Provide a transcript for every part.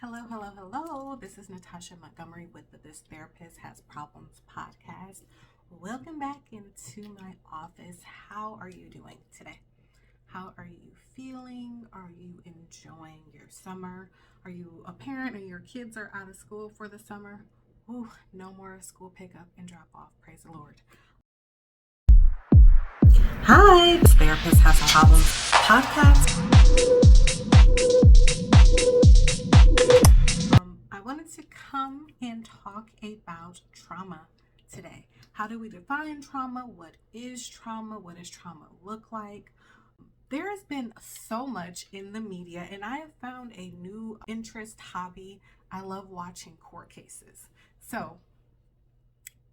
Hello, hello, hello. This is Natasha Montgomery with the This Therapist Has Problems podcast. Welcome back into my office. How are you doing today? How are you feeling? Are you enjoying your summer? Are you a parent and your kids are out of school for the summer? Ooh, no more school pickup and drop off. Praise the Lord. Hi, This Therapist Has Problems podcast. I wanted to come and talk about trauma today. How do we define trauma? What is trauma? What does trauma look like? There has been so much in the media, and I have found a new interest, hobby. I love watching court cases. So,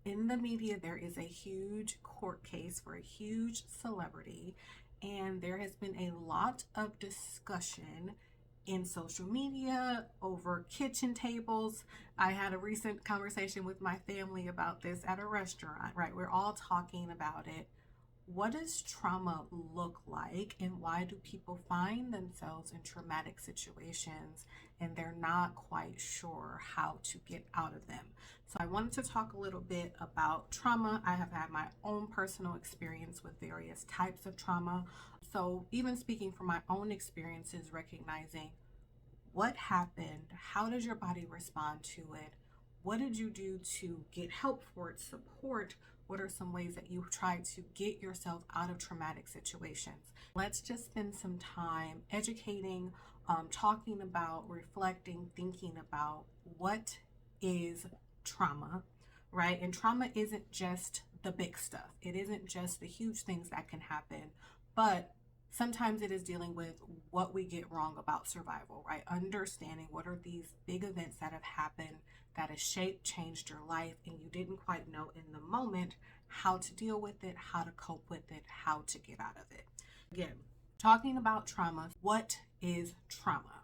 in the media, there is a huge court case for a huge celebrity, and there has been a lot of discussion in social media over kitchen tables. I had a recent conversation with my family about this at a restaurant, right? We're all talking about it. What does trauma look like, and why do people find themselves in traumatic situations and they're not quite sure how to get out of them? So I wanted to talk a little bit about trauma. I have had my own personal experience with various types of trauma. So even speaking from my own experiences, recognizing what happened, how does your body respond to it, what did you do to get help for it, support, what are some ways that you try to get yourself out of traumatic situations. Let's just spend some time educating, talking about, reflecting, thinking about what is trauma, right? And trauma isn't just the big stuff. It isn't just the huge things that can happen, but sometimes it is dealing with what we get wrong about survival, right? Understanding what are these big events that have happened that has shaped, changed your life, and you didn't quite know in the moment how to deal with it, how to cope with it, how to get out of it. Again, talking about trauma, what is trauma?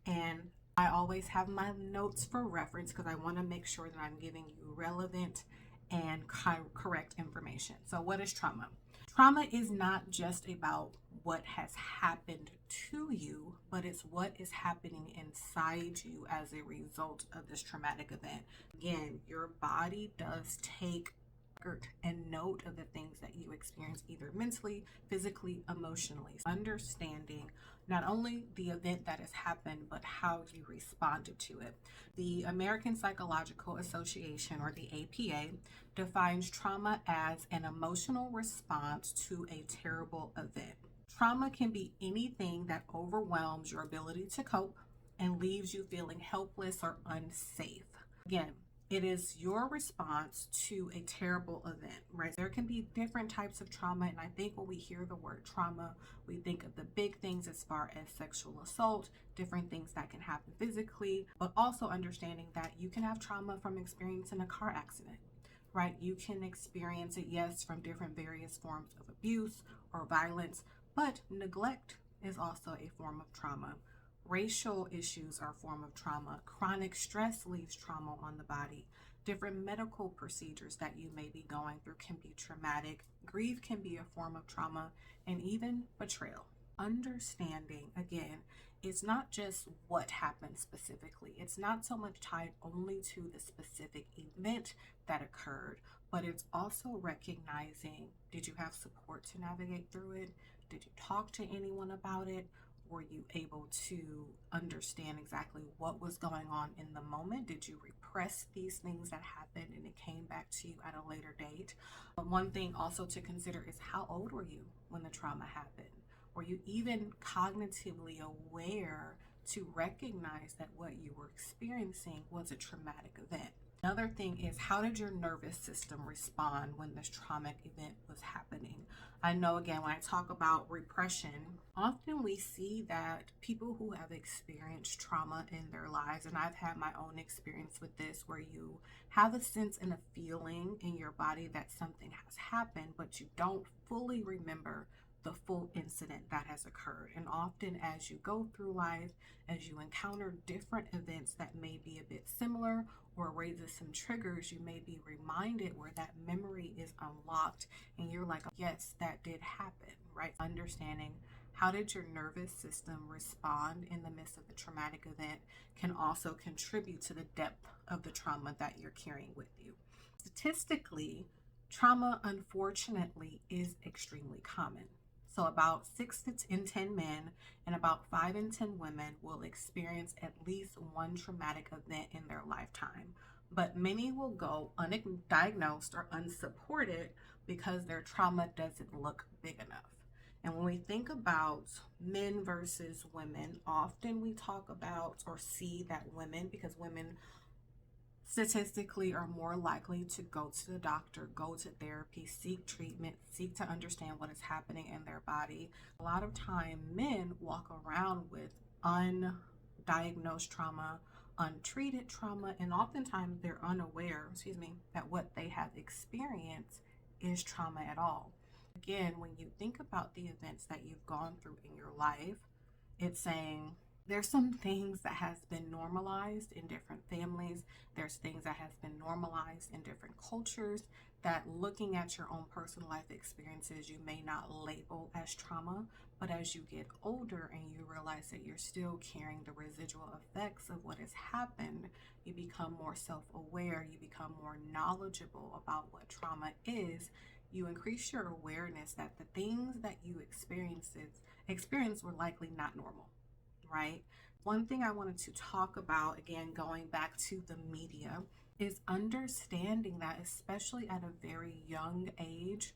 And I always have my notes for reference because I want to make sure that I'm giving you relevant and correct information. So, what is trauma? Trauma is not just about what has happened to you, but it's what is happening inside you as a result of this traumatic event. Again, your body does take record and note of the things that you experience, either mentally, physically, emotionally. Understanding not only the event that has happened, but how you responded to it. The American Psychological Association, or the APA, defines trauma as an emotional response to a terrible event. Trauma can be anything that overwhelms your ability to cope and leaves you feeling helpless or unsafe. Again, it is your response to a terrible event, right? There can be different types of trauma, and I think when we hear the word trauma, we think of the big things as far as sexual assault, different things that can happen physically, but also understanding that you can have trauma from experiencing a car accident, right? You can experience it, yes, from different various forms of abuse or violence, but neglect is also a form of trauma. Racial issues are a form of trauma. Chronic stress leaves trauma on the body. Different medical procedures that you may be going through can be traumatic. Grief can be a form of trauma, and even betrayal. Understanding, again, it's not just what happened specifically. It's not so much tied only to the specific event that occurred, but it's also recognizing, did you have support to navigate through it? Did you talk to anyone about it? Were you able to understand exactly what was going on in the moment? Did you repress these things that happened and it came back to you at a later date? One thing also to consider is, how old were you when the trauma happened? Were you even cognitively aware to recognize that what you were experiencing was a traumatic event? Another thing is, how did your nervous system respond when this traumatic event was happening? I know, again, when I talk about repression, often we see that people who have experienced trauma in their lives, and I've had my own experience with this, where you have a sense and a feeling in your body that something has happened, but you don't fully remember the full incident that has occurred. And often as you go through life, as you encounter different events that may be a bit similar or raises some triggers, you may be reminded where that memory is unlocked and you're like, yes, that did happen, right? Understanding How did your nervous system respond in the midst of the traumatic event can also contribute to the depth of the trauma that you're carrying with you. Statistically, trauma unfortunately is extremely common. So about in 10 men and about 5 in 10 women will experience at least one traumatic event in their lifetime. But many will go undiagnosed or unsupported because their trauma doesn't look big enough. And when we think about men versus women, often we talk about or see that women, because women statistically are more likely to go to the doctor, go to therapy, seek treatment, seek to understand what is happening in their body. A lot of time men walk around with undiagnosed trauma, untreated trauma, and oftentimes they're unaware, that what they have experienced is trauma at all. Again, when you think about the events that you've gone through in your life, it's saying there's some things that has been normalized in different families. There's things that has been normalized in different cultures that, looking at your own personal life experiences, you may not label as trauma, but as you get older and you realize that you're still carrying the residual effects of what has happened, you become more self-aware, you become more knowledgeable about what trauma is. You increase your awareness that the things that you experience were likely not normal, right? One thing I wanted to talk about, again, going back to the media, is understanding that, especially at a very young age,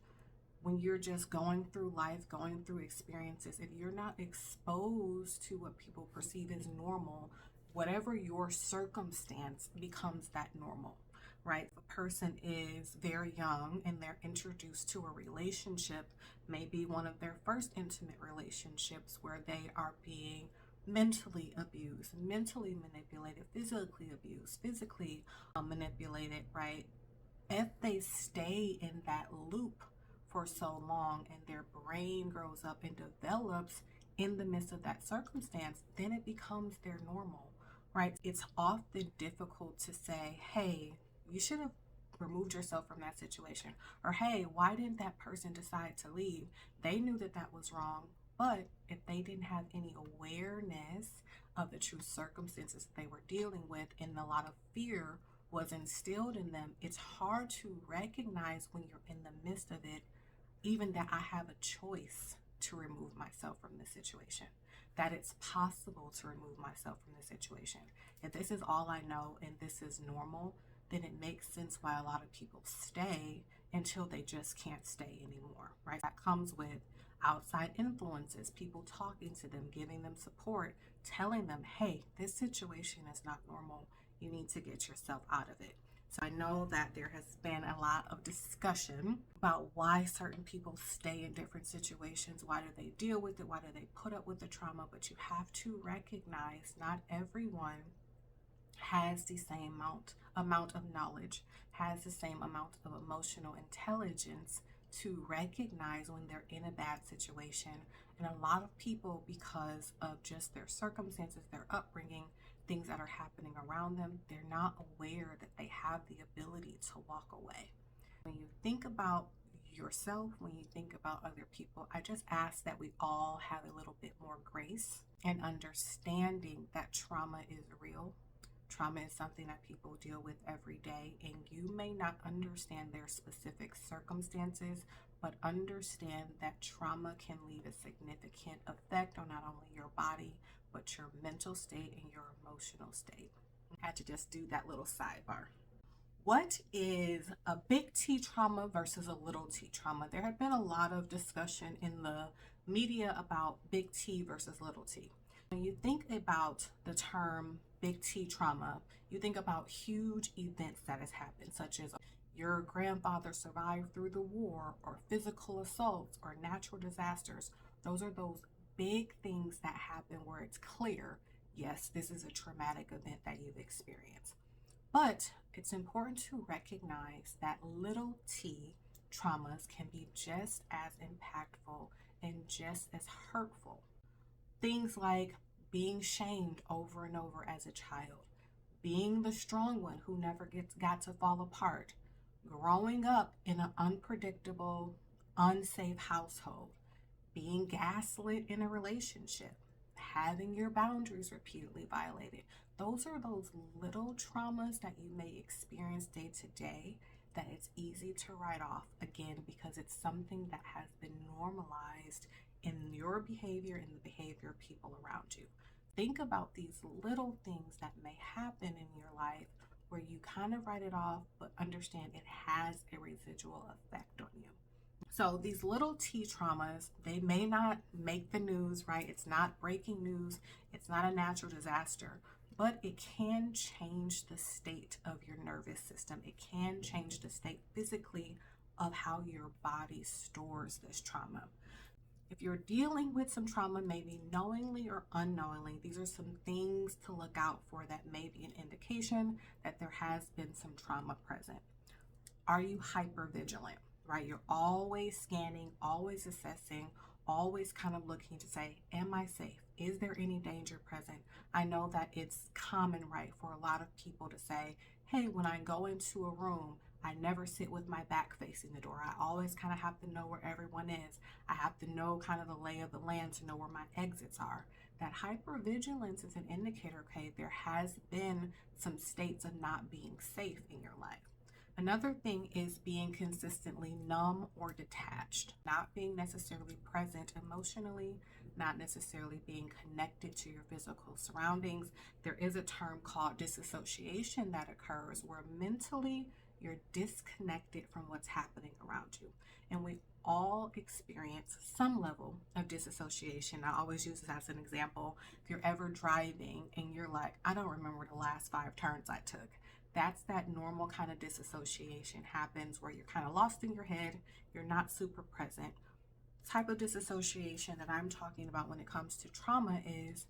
when you're just going through life, going through experiences, if you're not exposed to what people perceive as normal, whatever your circumstance becomes that normal, right? If a person is very young and they're introduced to a relationship, maybe one of their first intimate relationships where they are being mentally abused, mentally manipulated, physically abused, physically manipulated, right? If they stay in that loop for so long and their brain grows up and develops in the midst of that circumstance, then it becomes their normal, right? It's often difficult to say, hey, you should have removed yourself from that situation. Or, hey, why didn't that person decide to leave? They knew that that was wrong. But if they didn't have any awareness of the true circumstances they were dealing with, and a lot of fear was instilled in them, it's hard to recognize when you're in the midst of it, even that I have a choice to remove myself from this situation, that it's possible to remove myself from this situation. If this is all I know and this is normal, then it makes sense why a lot of people stay until they just can't stay anymore, right? That comes with outside influences, people talking to them, giving them support, telling them, hey, this situation is not normal. You need to get yourself out of it. So I know that there has been a lot of discussion about why certain people stay in different situations. Why do they deal with it? Why do they put up with the trauma? But you have to recognize not everyone has the same amount of knowledge, has the same amount of emotional intelligence to recognize when they're in a bad situation. And a lot of people, because of just their circumstances, their upbringing, things that are happening around them, they're not aware that they have the ability to walk away. When you think about yourself, when you think about other people, I just ask that we all have a little bit more grace and understanding that trauma is real. Trauma is something that people deal with every day, and you may not understand their specific circumstances, but understand that trauma can leave a significant effect on not only your body, but your mental state and your emotional state. I had to just do that little sidebar. What is a big T trauma versus a little t trauma? There had been a lot of discussion in the media about big T versus little t. When you think about the term big T trauma, you think about huge events that has happened, such as your grandfather survived through the war, or physical assaults, or natural disasters. Those are those big things that happen where it's clear, yes, this is a traumatic event that you've experienced. But it's important to recognize that little t traumas can be just as impactful and just as hurtful. Things like being shamed over and over as a child, being the strong one who never got to fall apart, growing up in an unpredictable, unsafe household, being gaslit in a relationship, having your boundaries repeatedly violated. Those are those little traumas that you may experience day to day that it's easy to write off again because it's something that has been normalized in your behavior and the behavior of people around you. Think about these little things that may happen in your life where you kind of write it off, but understand it has a residual effect on you. So these little T traumas, they may not make the news, right? It's not breaking news. It's not a natural disaster, but it can change the state of your nervous system. It can change the state physically of how your body stores this trauma. If you're dealing with some trauma, maybe knowingly or unknowingly, these are some things to look out for that may be an indication that there has been some trauma present. Are you hyper vigilant, right? You're always scanning, always assessing, always kind of looking to say, am I safe? Is there any danger present? I know that it's common, right, for a lot of people to say, hey, when I go into a room, I never sit with my back facing the door. I always kind of have to know where everyone is. I have to know kind of the lay of the land to know where my exits are. That hypervigilance is an indicator, okay, there has been some states of not being safe in your life. Another thing is being consistently numb or detached, not being necessarily present emotionally, not necessarily being connected to your physical surroundings. There is a term called disassociation that occurs where mentally you're disconnected from what's happening around you. And we all experience some level of disassociation. I always use this as an example. If you're ever driving and you're like, I don't remember the last 5 turns I took. That's that normal kind of disassociation happens where you're kind of lost in your head, you're not super present. Type of disassociation that I'm talking about when it comes to trauma is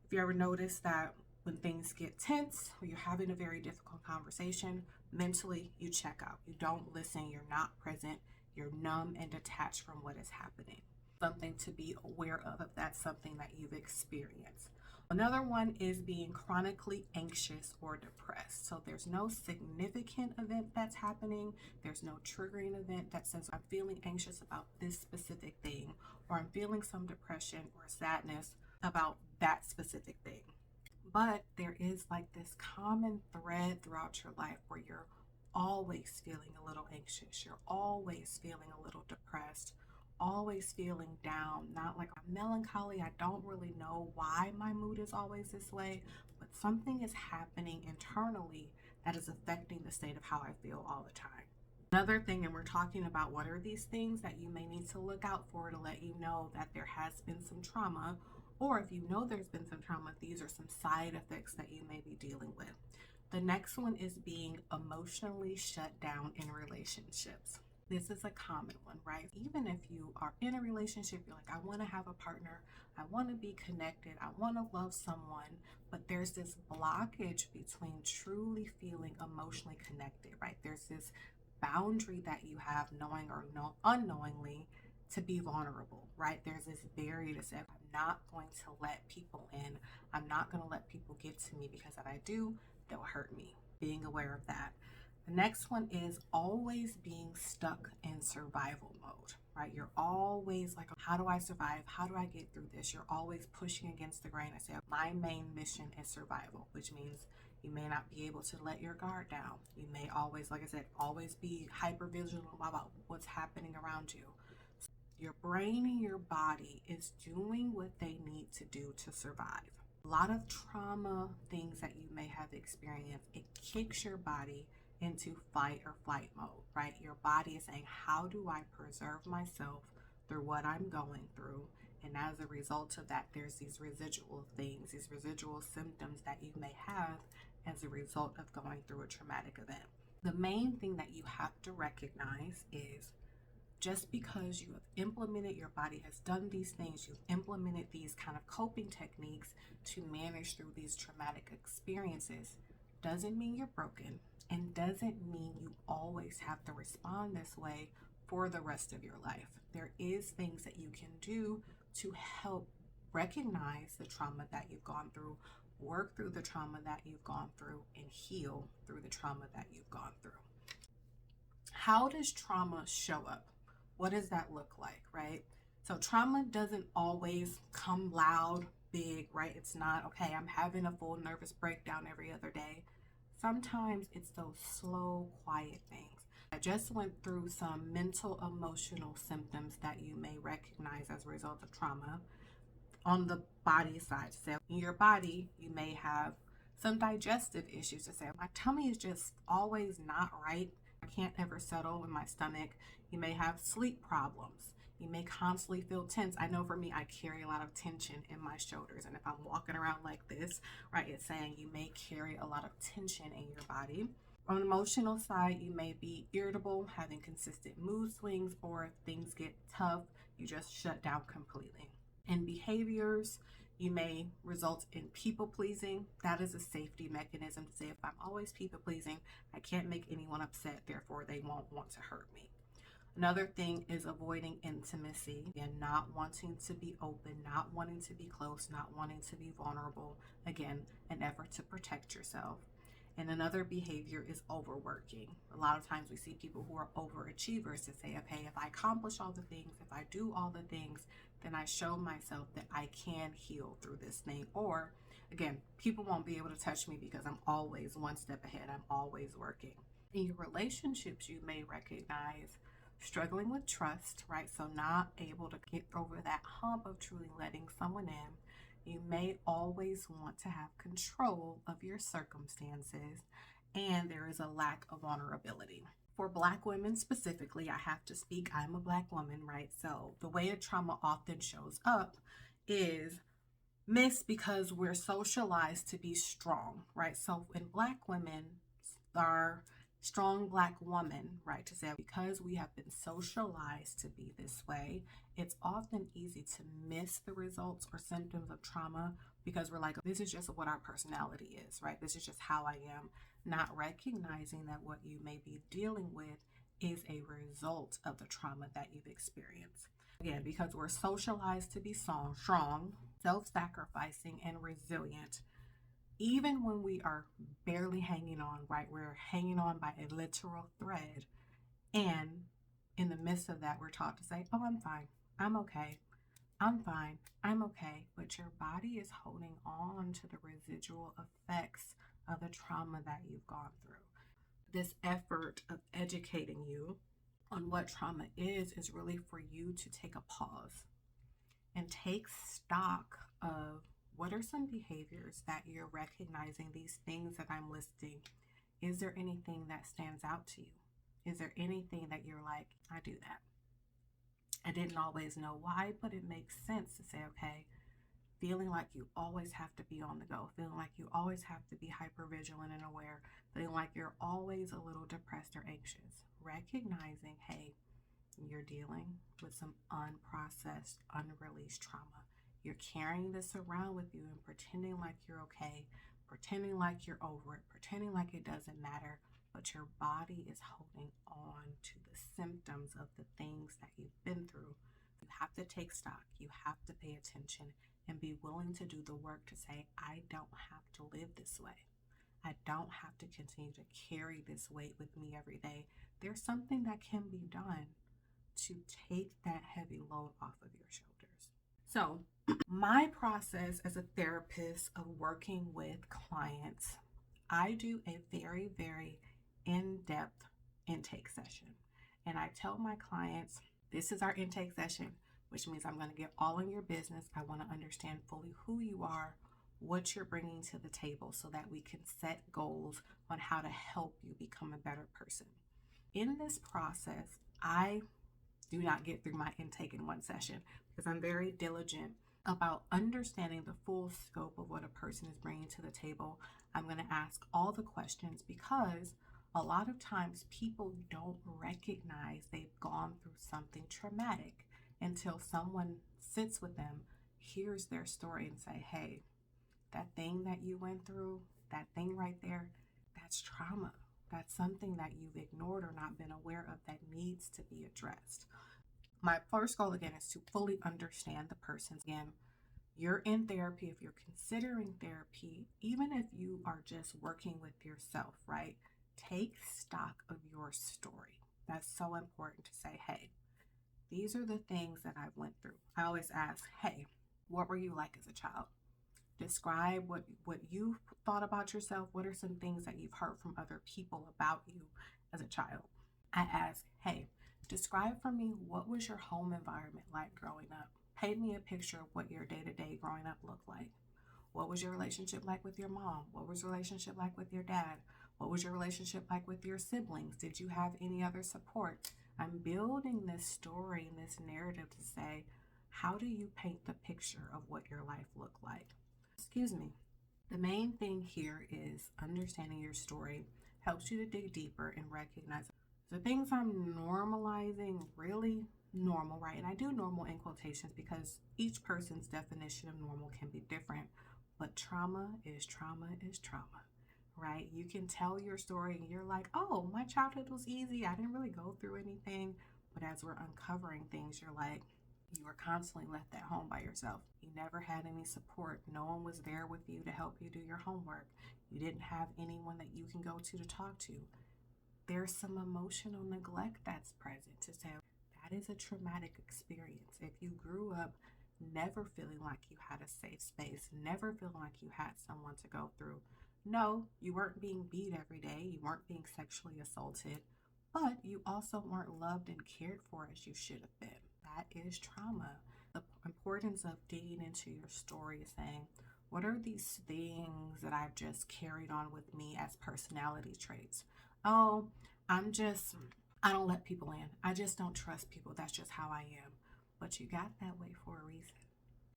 if you ever notice that when things get tense or you're having a very difficult conversation, mentally you check out. You don't listen, you're not present, you're numb and detached from what is happening. Something to be aware of if that's something that you've experienced. Another one is being chronically anxious or depressed. So there's no significant event that's happening. There's no triggering event that says I'm feeling anxious about this specific thing, or I'm feeling some depression or sadness about that specific thing. But there is like this common thread throughout your life where you're always feeling a little anxious. You're always feeling a little depressed, always feeling down, not like I'm melancholy. I don't really know why my mood is always this way, but something is happening internally that is affecting the state of how I feel all the time. Another thing, and we're talking about what are these things that you may need to look out for to let you know that there has been some trauma, or if you know there's been some trauma, these are some side effects that you may be dealing with. The next one is being emotionally shut down in relationships. This is a common one, right? Even if you are in a relationship, you're like, I want to have a partner, I want to be connected, I want to love someone, but there's this blockage between truly feeling emotionally connected, right? There's this boundary that you have, knowing or unknowingly, to be vulnerable, right? There's this barrier to say, I'm not going to let people in. I'm not going to let people get to me because if I do, they'll hurt me. Being aware of that. The next one is always being stuck in survival mode, right? You're always like, how do I survive? How do I get through this? You're always pushing against the grain. I say, my main mission is survival, which means you may not be able to let your guard down. You may always, like I said, always be hyper vigilant about what's happening around you. Your brain and your body is doing what they need to do to survive. A lot of trauma things that you may have experienced, it kicks your body into fight or flight mode, right? Your body is saying, how do I preserve myself through what I'm going through? And as a result of that, there's these residual things, these residual symptoms that you may have as a result of going through a traumatic event. The main thing that you have to recognize is just because you have implemented, your body has done these things, you've implemented these kind of coping techniques to manage through these traumatic experiences, doesn't mean you're broken and doesn't mean you always have to respond this way for the rest of your life. There is things that you can do to help recognize the trauma that you've gone through, work through the trauma that you've gone through, and heal through the trauma that you've gone through. How does trauma show up? What does that look like, right? So trauma doesn't always come loud, big, right? It's not, okay, I'm having a full nervous breakdown every other day. Sometimes it's those slow, quiet things. I just went through some mental, emotional symptoms that you may recognize as a result of trauma on the body side. So in your body, you may have some digestive issues to say, my tummy is just always not right. I can't ever settle in my stomach. You may have sleep problems. You may constantly feel tense. I know for me, I carry a lot of tension in my shoulders. And if I'm walking around like this, right, it's saying you may carry a lot of tension in your body. On the emotional side, you may be irritable, having consistent mood swings, or if things get tough, you just shut down completely. In behaviors, you may result in people pleasing. That is a safety mechanism to say, if I'm always people pleasing, I can't make anyone upset, therefore they won't want to hurt me. Another thing is avoiding intimacy and not wanting to be open, not wanting to be close, not wanting to be vulnerable. Again, an effort to protect yourself. And another behavior is overworking. A lot of times we see people who are overachievers to say, okay, if I accomplish all the things, if I do all the things, then I show myself that I can heal through this thing. Or again, people won't be able to touch me because I'm always one step ahead. I'm always working. In your relationships, you may recognize struggling with trust, right? So not able to get over that hump of truly letting someone in. You may always want to have control of your circumstances, and there is a lack of vulnerability. For Black women specifically, I have to speak, I'm a Black woman, right? So the way a trauma often shows up is missed because we're socialized to be strong, right? So when Black women are strong Black woman, right, to say because we have been socialized to be this way, it's often easy to miss the results or symptoms of trauma because we're like, this is just what our personality is, right? This is just how I am, not recognizing that what you may be dealing with is a result of the trauma that you've experienced. Again, because we're socialized to be strong, self-sacrificing, and resilient, even when we are barely hanging on, right? We're hanging on by a literal thread. And in the midst of that, we're taught to say, oh, I'm fine. I'm okay. I'm fine. I'm okay. But your body is holding on to the residual effects of the trauma that you've gone through. This effort of educating you on what trauma is really for you to take a pause and take stock of what are some behaviors that you're recognizing, these things that I'm listing. Is there anything that stands out to you? Is there anything that you're like, I do that? I didn't always know why, but it makes sense to say, okay, feeling like you always have to be on the go, feeling like you always have to be hypervigilant and aware, feeling like you're always a little depressed or anxious. Recognizing, hey, you're dealing with some unprocessed, unreleased trauma. You're carrying this around with you and pretending like you're okay, pretending like you're over it, pretending like it doesn't matter, but your body is holding on to the symptoms of the things that you've been through. You have to take stock, you have to pay attention, and be willing to do the work to say, I don't have to live this way. I don't have to continue to carry this weight with me every day. There's something that can be done to take that heavy load off of your shoulders. So, my process as a therapist of working with clients, I do a very, very in-depth intake session. And I tell my clients, this is our intake session, which means I'm going to get all in your business. I want to understand fully who you are, what you're bringing to the table so that we can set goals on how to help you become a better person. In this process, I do not get through my intake in one session because I'm very diligent about understanding the full scope of what a person is bringing to the table. I'm going to ask all the questions because a lot of times people don't recognize they've gone through something traumatic until someone sits with them, hears their story, and say, hey, that thing that you went through, that thing right there, that's trauma. That's something that you've ignored or not been aware of that needs to be addressed. My first goal, again, is to fully understand the person. Again, you're in therapy. If you're considering therapy, even if you are just working with yourself, right? Take stock of your story. That's so important to say, hey, These are the things that I went through. I always ask, hey, what were you like as a child? Describe what you thought about yourself. What are some things that you've heard from other people about you as a child? I ask, hey, describe for me what was your home environment like growing up? Paint me a picture of what your day-to-day growing up looked like. What was your relationship like with your mom? What was your relationship like with your dad? What was your relationship like with your siblings? Did you have any other support? I'm building this story and this narrative to say, how do you paint the picture of what your life looked like? Excuse me. The main thing here is understanding your story helps you to dig deeper and recognize the things I'm normalizing really normal, right? And I do normal in quotations because each person's definition of normal can be different. But trauma is trauma is trauma, right? You can tell your story and you're like, oh, my childhood was easy. I didn't really go through anything. But as we're uncovering things, you're like, you were constantly left at home by yourself. You never had any support. No one was there with you to help you do your homework. You didn't have anyone that you can go to talk to. There's some emotional neglect that's present to say that is a traumatic experience. If you grew up never feeling like you had a safe space, never feeling like you had someone to go through, no, you weren't being beat every day, you weren't being sexually assaulted, but you also weren't loved and cared for as you should have been. That is trauma. The importance of digging into your story, saying, what are these things that I've just carried on with me as personality traits? Oh, I don't let people in. I just don't trust people. That's just how I am. But you got that way for a reason.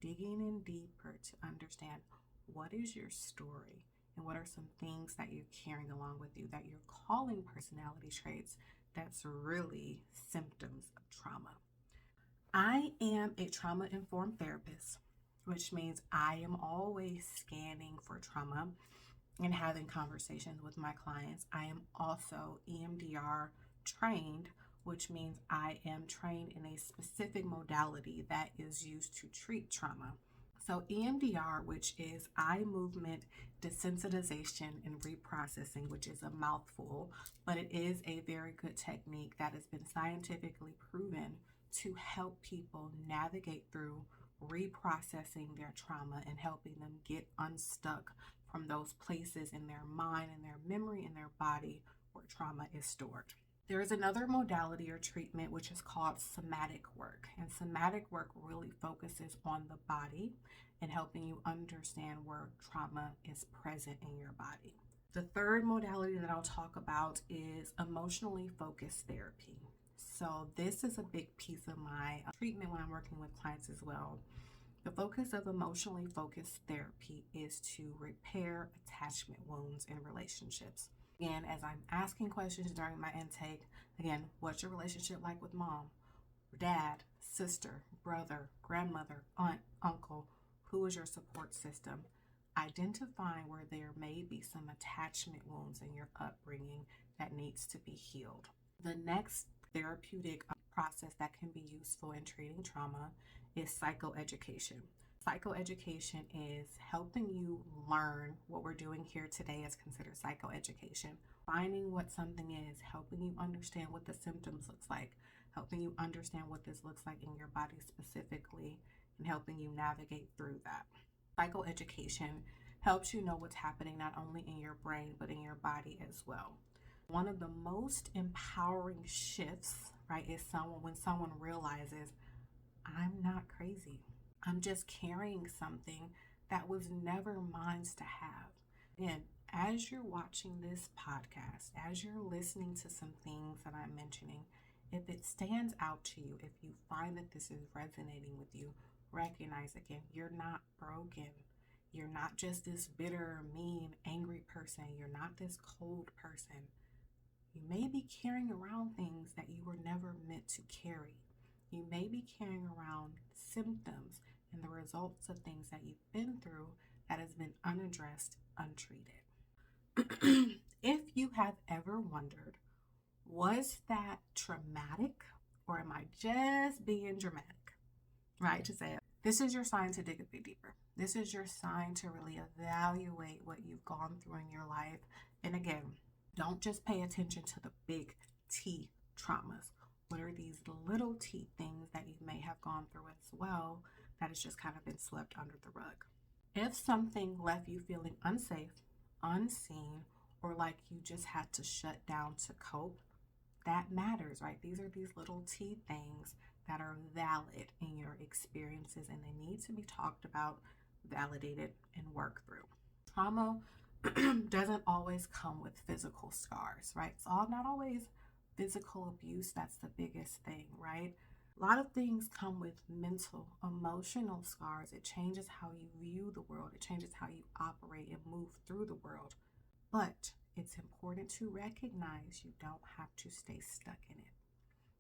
Digging in deeper to understand what is your story and what are some things that you're carrying along with you that you're calling personality traits that's really symptoms of trauma. I am a trauma-informed therapist, which means I am always scanning for trauma and having conversations with my clients. I am also EMDR trained, which means I am trained in a specific modality that is used to treat trauma. So EMDR, which is eye movement desensitization and reprocessing, which is a mouthful, but it is a very good technique that has been scientifically proven to help people navigate through reprocessing their trauma and helping them get unstuck from those places in their mind and their memory and their body where trauma is stored. There is another modality or treatment which is called somatic work, and somatic work really focuses on the body and helping you understand where trauma is present in your body. The third modality that I'll talk about is emotionally focused therapy. So this is a big piece of my treatment when I'm working with clients as well. The focus of emotionally focused therapy is to repair attachment wounds in relationships. Again, as I'm asking questions during my intake, again, what's your relationship like with mom, dad, sister, brother, grandmother, aunt, uncle? Who is your support system? Identifying where there may be some attachment wounds in your upbringing that needs to be healed. The next therapeutic process that can be useful in treating trauma is psychoeducation. Psychoeducation is helping you learn what we're doing here today is considered psychoeducation. Finding what something is, helping you understand what the symptoms looks like, helping you understand what this looks like in your body specifically, and helping you navigate through that. Psychoeducation helps you know what's happening not only in your brain, but in your body as well. One of the most empowering shifts, right, is when someone realizes, I'm not crazy. I'm just carrying something that was never mine to have. And as you're watching this podcast, as you're listening to some things that I'm mentioning, if it stands out to you, if you find that this is resonating with you, recognize again, you're not broken. You're not just this bitter, mean, angry person. You're not this cold person. You may be carrying around things that you were never meant to carry. You may be carrying around symptoms and the results of things that you've been through that has been unaddressed, untreated. If you have ever wondered, was that traumatic or am I just being dramatic? Right, to say it. This is your sign to dig a bit deeper. This is your sign to really evaluate what you've gone through in your life. And again, don't just pay attention to the big T traumas. What are these little teeth things that you may have gone through as well that has just kind of been swept under the rug? If something left you feeling unsafe, unseen, or like you just had to shut down to cope, that matters, right? These are these little T things that are valid in your experiences and they need to be talked about, validated, and worked through. Trauma doesn't always come with physical scars, right? It's all not always physical abuse. That's the biggest thing, right? A lot of things come with mental, emotional scars. It changes how you view the world. It changes how you operate and move through the world. But it's important to recognize you don't have to stay stuck in it.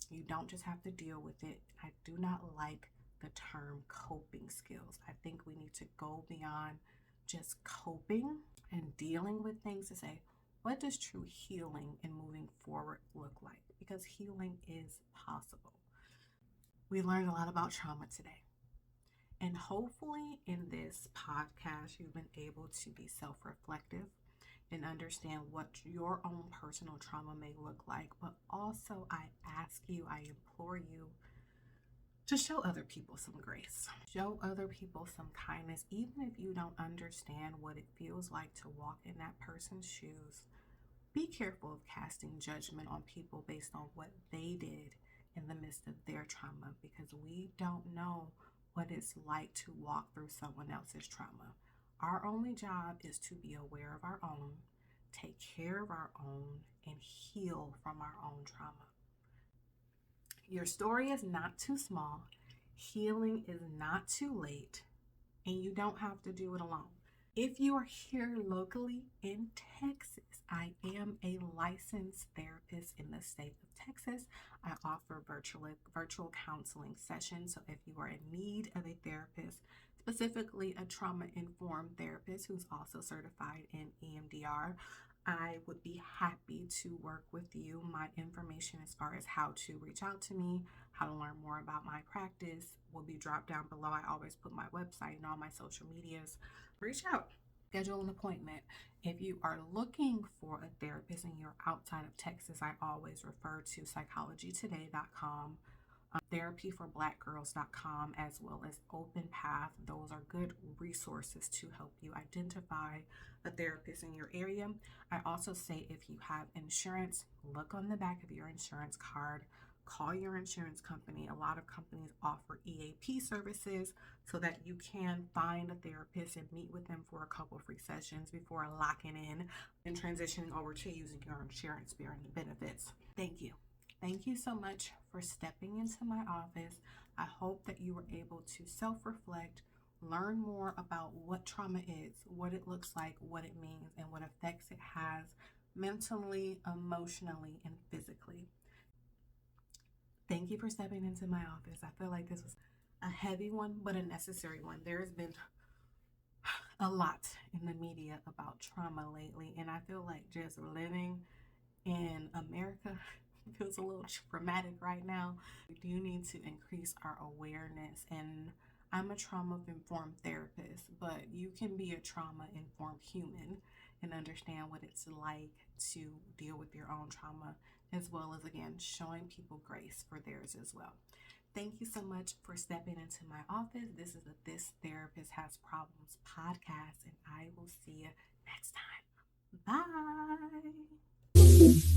You don't just have to deal with it. I do not like the term coping skills. I think we need to go beyond just coping and dealing with things to say, what does true healing and moving forward look like? Because healing is possible. We learned a lot about trauma today. And hopefully in this podcast, you've been able to be self-reflective and understand what your own personal trauma may look like. But also, I ask you, I implore you to show other people some grace. Show other people some kindness, even if you don't understand what it feels like to walk in that person's shoes. Be careful of casting judgment on people based on what they did in the midst of their trauma, because we don't know what it's like to walk through someone else's trauma. Our only job is to be aware of our own, take care of our own, and heal from our own trauma. Your story is not too small. Healing is not too late, and you don't have to do it alone. If you are here locally in Texas, I am a licensed therapist in the state of Texas. I offer virtual counseling sessions. So if you are in need of a therapist, specifically a trauma-informed therapist who's also certified in EMDR, I would be happy to work with you. My information as far as how to reach out to me, how to learn more about my practice will be dropped down below. I always put my website and all my social medias. Reach out, schedule an appointment. If you are looking for a therapist and you're outside of Texas, I always refer to psychologytoday.com, therapyforblackgirls.com, as well as Open Path. Those are good resources to help you identify a therapist in your area. I also say if you have insurance, look on the back of your insurance card. Call your insurance company. A lot of companies offer EAP services so that you can find a therapist and meet with them for a couple free sessions before locking in and transitioning over to using your insurance bearing benefits. Thank you. Thank you so much for stepping into my office. I hope that you were able to self-reflect, learn more about what trauma is, what it looks like, what it means, and what effects it has mentally, emotionally, and physically. Thank you for stepping into my office. I feel like this was a heavy one, but a necessary one. There has been a lot in the media about trauma lately, and I feel like just living in America feels a little traumatic right now. We do need to increase our awareness, and I'm a trauma-informed therapist, but you can be a trauma-informed human and understand what it's like to deal with your own trauma, as well as, again, showing people grace for theirs as well. Thank you so much for stepping into my office. This is a This Therapist Has Problems podcast, and I will see you next time. Bye.